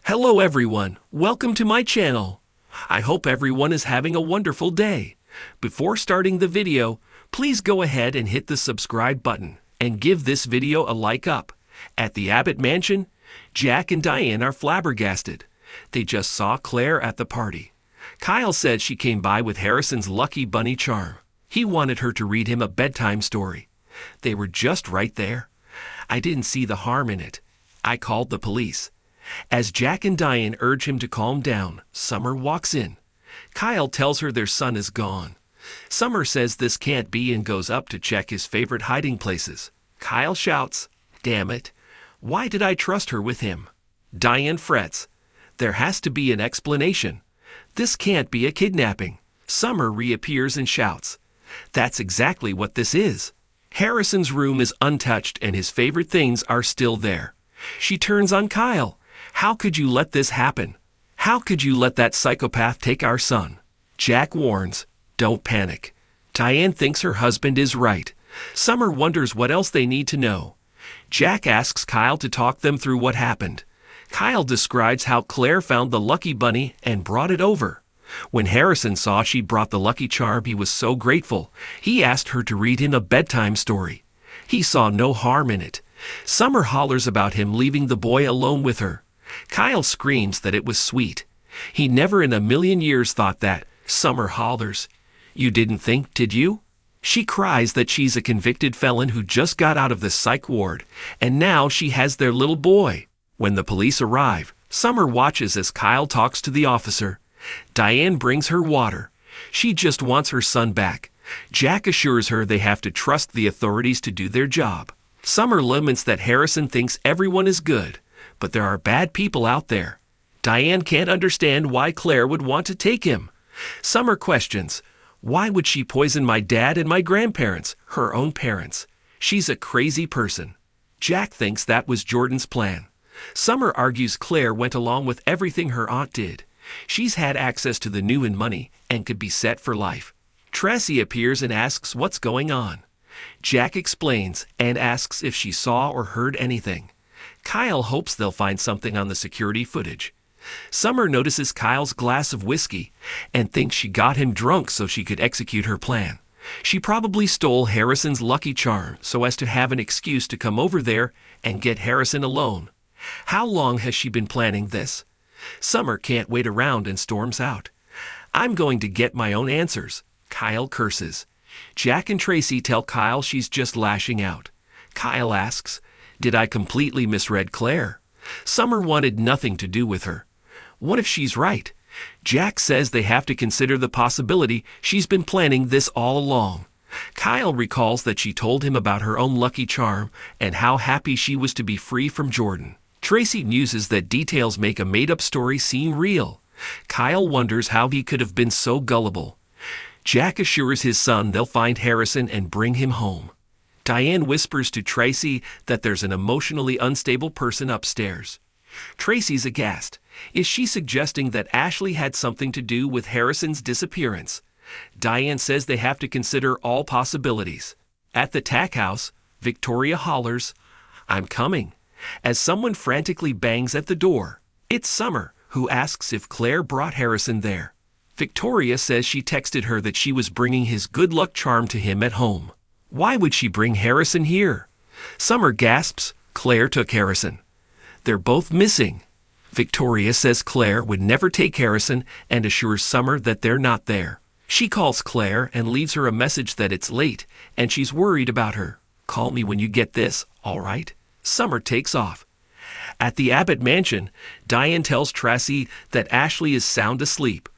Hello everyone, welcome to my channel. I hope everyone is having a wonderful day. Before starting the video, please go ahead and hit the subscribe button and give this video a like up. At the Abbott Mansion, Jack and Diane are flabbergasted. They just saw Claire at the party. Kyle said she came by with Harrison's lucky bunny charm. He wanted her to read him a bedtime story. They were just right there. I didn't see the harm in it. I called the police. As Jack and Diane urge him to calm down, Summer walks in. Kyle tells her their son is gone. Summer says this can't be and goes up to check his favorite hiding places. Kyle shouts, "Damn it! Why did I trust her with him?" Diane frets. There has to be an explanation. This can't be a kidnapping. Summer reappears and shouts, "That's exactly what this is." Harrison's room is untouched and his favorite things are still there. She turns on Kyle. "How could you let this happen? How could you let that psychopath take our son?" Jack warns, "Don't panic." Diane thinks her husband is right. Summer wonders what else they need to know. Jack asks Kyle to talk them through what happened. Kyle describes how Claire found the lucky bunny and brought it over. When Harrison saw she brought the lucky charm, he was so grateful. He asked her to read him a bedtime story. He saw no harm in it. Summer hollers about him leaving the boy alone with her. Kyle screams that it was sweet. He never in a million years thought that. Summer hollers, "You didn't think, did you?" She cries that she's a convicted felon who just got out of the psych ward, and now she has their little boy. When the police arrive, Summer watches as Kyle talks to the officer. Diane brings her water. She just wants her son back. Jack assures her they have to trust the authorities to do their job. Summer laments that Harrison thinks everyone is good, but there are bad people out there. Diane can't understand why Claire would want to take him. Summer questions, why would she poison my dad and my grandparents, her own parents? She's a crazy person. Jack thinks that was Jordan's plan. Summer argues Claire went along with everything her aunt did. She's had access to the new and money and could be set for life. Tracy appears and asks what's going on. Jack explains and asks if she saw or heard anything. Kyle hopes they'll find something on the security footage. Summer notices Kyle's glass of whiskey and thinks she got him drunk so she could execute her plan. She probably stole Harrison's lucky charm so as to have an excuse to come over there and get Harrison alone. How long has she been planning this? Summer can't wait around and storms out. "I'm going to get my own answers." Kyle curses. Jack and Tracy tell Kyle she's just lashing out. Kyle asks, "Did I completely misread Claire?" Summer wanted nothing to do with her. What if she's right? Jack says they have to consider the possibility she's been planning this all along. Kyle recalls that she told him about her own lucky charm and how happy she was to be free from Jordan. Tracy muses that details make a made-up story seem real. Kyle wonders how he could have been so gullible. Jack assures his son they'll find Harrison and bring him home. Diane whispers to Tracy that there's an emotionally unstable person upstairs. Tracy's aghast. Is she suggesting that Ashley had something to do with Harrison's disappearance? Diane says they have to consider all possibilities. At the tack house, Victoria hollers, "I'm coming," as someone frantically bangs at the door. It's Summer, who asks if Claire brought Harrison there. Victoria says she texted her that she was bringing his good luck charm to him at home. Why would she bring Harrison here? Summer gasps, "Claire took Harrison. They're both missing." Victoria says Claire would never take Harrison and assures Summer that they're not there. She calls Claire and leaves her a message that it's late and she's worried about her. "Call me when you get this, all right?" Summer takes off. At the Abbott Mansion, Diane tells Tracy that Ashley is sound asleep.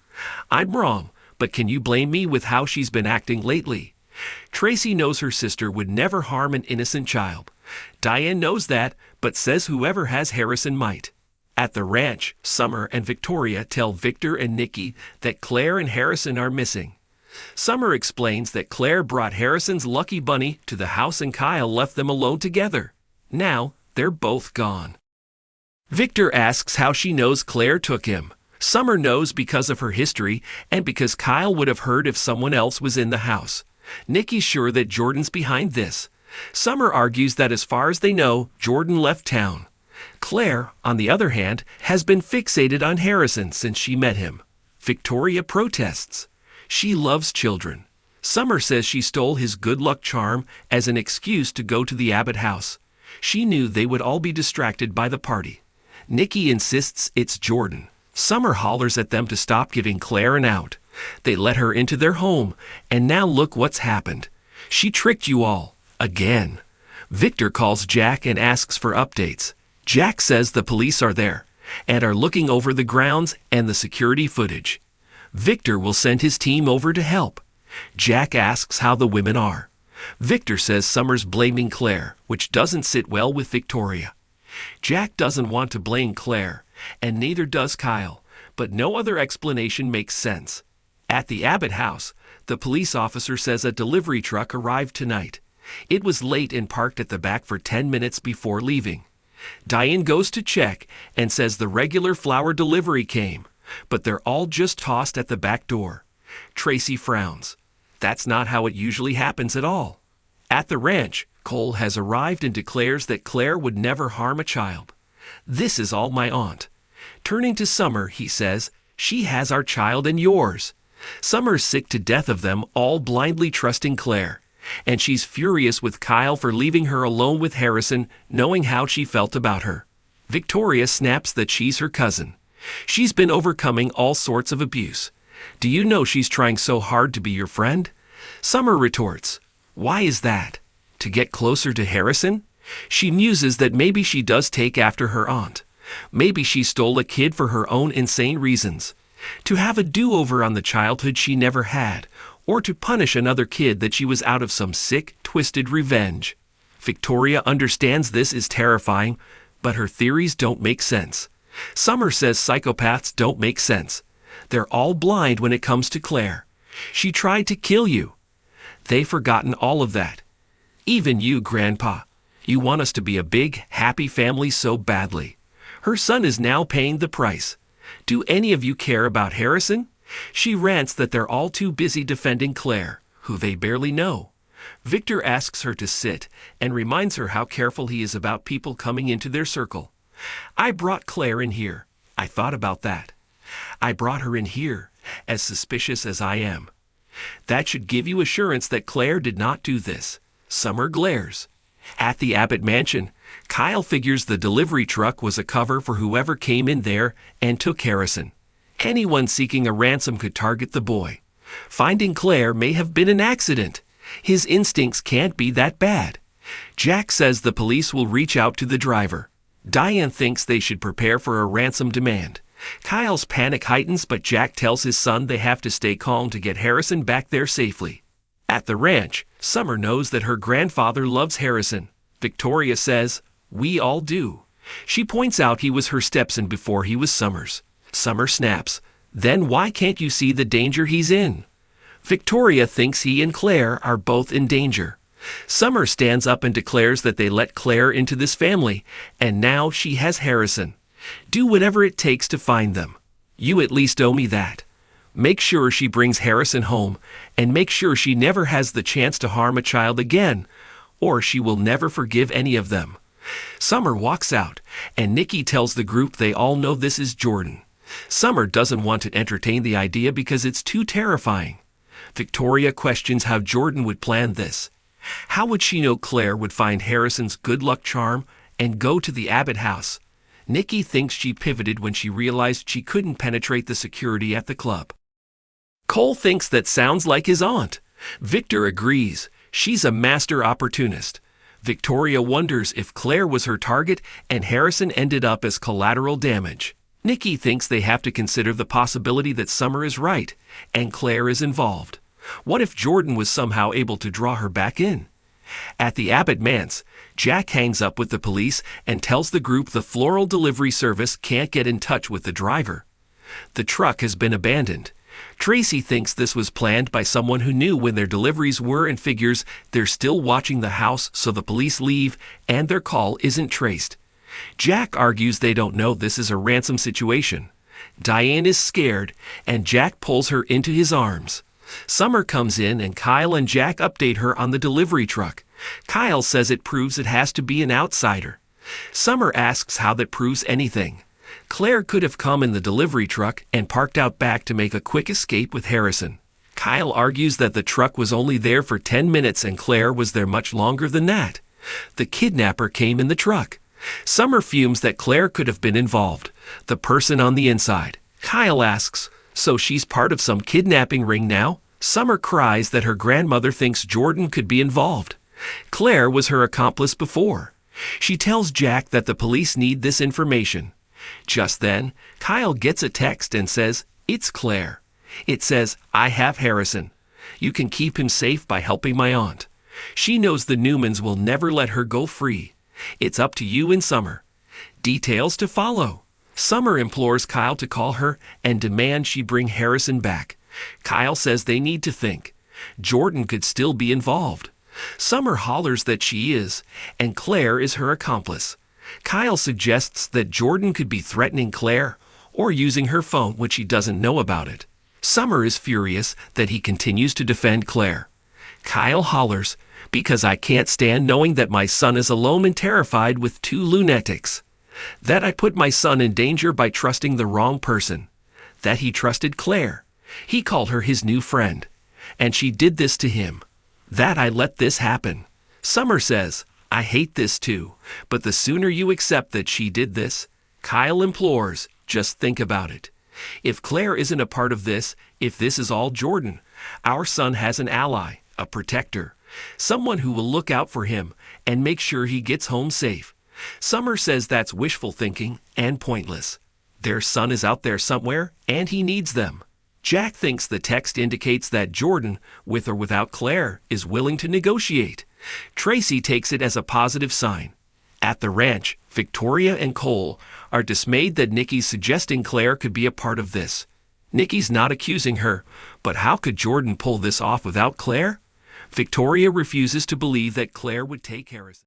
"I'm wrong, but can you blame me with how she's been acting lately?" Tracy knows her sister would never harm an innocent child. Diane knows that, but says whoever has Harrison might. At the ranch, Summer and Victoria tell Victor and Nikki that Claire and Harrison are missing. Summer explains that Claire brought Harrison's lucky bunny to the house and Kyle left them alone together. Now, they're both gone. Victor asks how she knows Claire took him. Summer knows because of her history and because Kyle would have heard if someone else was in the house. Nikki's sure that Jordan's behind this. Summer argues that as far as they know, Jordan left town. Claire, on the other hand, has been fixated on Harrison since she met him. Victoria protests. She loves children. Summer says she stole his good luck charm as an excuse to go to the Abbott house. She knew they would all be distracted by the party. Nikki insists it's Jordan. Summer hollers at them to stop giving Claire an out. They let her into their home, and now look what's happened. She tricked you all, again. Victor calls Jack and asks for updates. Jack says the police are there, and are looking over the grounds and the security footage. Victor will send his team over to help. Jack asks how the women are. Victor says Summer's blaming Claire, which doesn't sit well with Victoria. Jack doesn't want to blame Claire, and neither does Kyle, but no other explanation makes sense. At the Abbott house, the police officer says a delivery truck arrived tonight. It was late and parked at the back for 10 minutes before leaving. Diane goes to check and says the regular flower delivery came, but they're all just tossed at the back door. Tracy frowns. That's not how it usually happens at all. At the ranch, Cole has arrived and declares that Claire would never harm a child. This is all my aunt. Turning to Summer, he says, she has our child and yours. Summer's sick to death of them all blindly trusting Claire, and she's furious with Kyle for leaving her alone with Harrison, knowing how she felt about her. Victoria snaps that she's her cousin. She's been overcoming all sorts of abuse. Do you know she's trying so hard to be your friend? Summer retorts, why is that? To get closer to Harrison? She muses that maybe she does take after her aunt. Maybe she stole a kid for her own insane reasons. To have a do-over on the childhood she never had, or to punish another kid that she was out of some sick, twisted revenge. Victoria understands this is terrifying, but her theories don't make sense. Summer says psychopaths don't make sense. They're all blind when it comes to Claire. She tried to kill you. They've forgotten all of that. Even you, Grandpa. You want us to be a big, happy family so badly. Her son is now paying the price. Do any of you care about Harrison? She rants that they're all too busy defending Claire, who they barely know. Victor asks her to sit and reminds her how careful he is about people coming into their circle. I brought Claire in here. I thought about that. I brought her in here, as suspicious as I am. That should give you assurance that Claire did not do this. Summer glares. At the Abbott mansion, Kyle figures the delivery truck was a cover for whoever came in there and took Harrison. Anyone seeking a ransom could target the boy. Finding Claire may have been an accident. His instincts can't be that bad. Jack says the police will reach out to the driver. Diane thinks they should prepare for a ransom demand. Kyle's panic heightens, but Jack tells his son they have to stay calm to get Harrison back there safely. At the ranch, Summer knows that her grandfather loves Harrison. Victoria says, we all do. She points out he was her stepson before he was Summer's. Summer snaps, then why can't you see the danger he's in? Victoria thinks he and Claire are both in danger. Summer stands up and declares that they let Claire into this family, and now she has Harrison. Do whatever it takes to find them. You at least owe me that. Make sure she brings Harrison home, and make sure she never has the chance to harm a child again, or she will never forgive any of them. Summer walks out, and Nikki tells the group they all know this is Jordan. Summer doesn't want to entertain the idea because it's too terrifying. Victoria questions how Jordan would plan this. How would she know Claire would find Harrison's good luck charm and go to the Abbott house? Nikki thinks she pivoted when she realized she couldn't penetrate the security at the club. Cole thinks that sounds like his aunt. Victor agrees. She's a master opportunist. Victoria wonders if Claire was her target and Harrison ended up as collateral damage. Nikki thinks they have to consider the possibility that Summer is right and Claire is involved. What if Jordan was somehow able to draw her back in? At the Abbott manse, Jack hangs up with the police and tells the group the floral delivery service can't get in touch with the driver. The truck has been abandoned. Tracy thinks this was planned by someone who knew when their deliveries were and figures they're still watching the house so the police leave and their call isn't traced. Jack argues they don't know this is a ransom situation. Diane is scared and Jack pulls her into his arms. Summer comes in and Kyle and Jack update her on the delivery truck. Kyle says it proves it has to be an outsider. Summer asks how that proves anything. Claire could have come in the delivery truck and parked out back to make a quick escape with Harrison. Kyle argues that the truck was only there for 10 minutes and Claire was there much longer than that. The kidnapper came in the truck. Summer fumes that Claire could have been involved, the person on the inside. Kyle asks, so she's part of some kidnapping ring now? Summer cries that her grandmother thinks Jordan could be involved. Claire was her accomplice before. She tells Jack that the police need this information. Just then, Kyle gets a text and says, "It's Claire." It says, "I have Harrison. You can keep him safe by helping my aunt. She knows the Newmans will never let her go free. It's up to you and Summer." Details to follow. Summer implores Kyle to call her and demand she bring Harrison back. Kyle says they need to think. Jordan could still be involved. Summer hollers that she is, and Claire is her accomplice. Kyle suggests that Jordan could be threatening Claire or using her phone when she doesn't know about it. Summer is furious that he continues to defend Claire. Kyle hollers, "Because I can't stand knowing that my son is alone and terrified with two lunatics. That I put my son in danger by trusting the wrong person. That he trusted Claire. He called her his new friend. And she did this to him. That I let this happen." Summer says, "I hate this too, but the sooner you accept that she did this." Kyle implores, "Just think about it. If Claire isn't a part of this, if this is all Jordan, our son has an ally, a protector, someone who will look out for him and make sure he gets home safe." Summer says that's wishful thinking and pointless. Their son is out there somewhere and he needs them. Jack thinks the text indicates that Jordan, with or without Claire, is willing to negotiate. Tracy takes it as a positive sign. At the ranch, Victoria and Cole are dismayed that Nikki's suggesting Claire could be a part of this. Nikki's not accusing her, but how could Jordan pull this off without Claire? Victoria refuses to believe that Claire would take Harrison.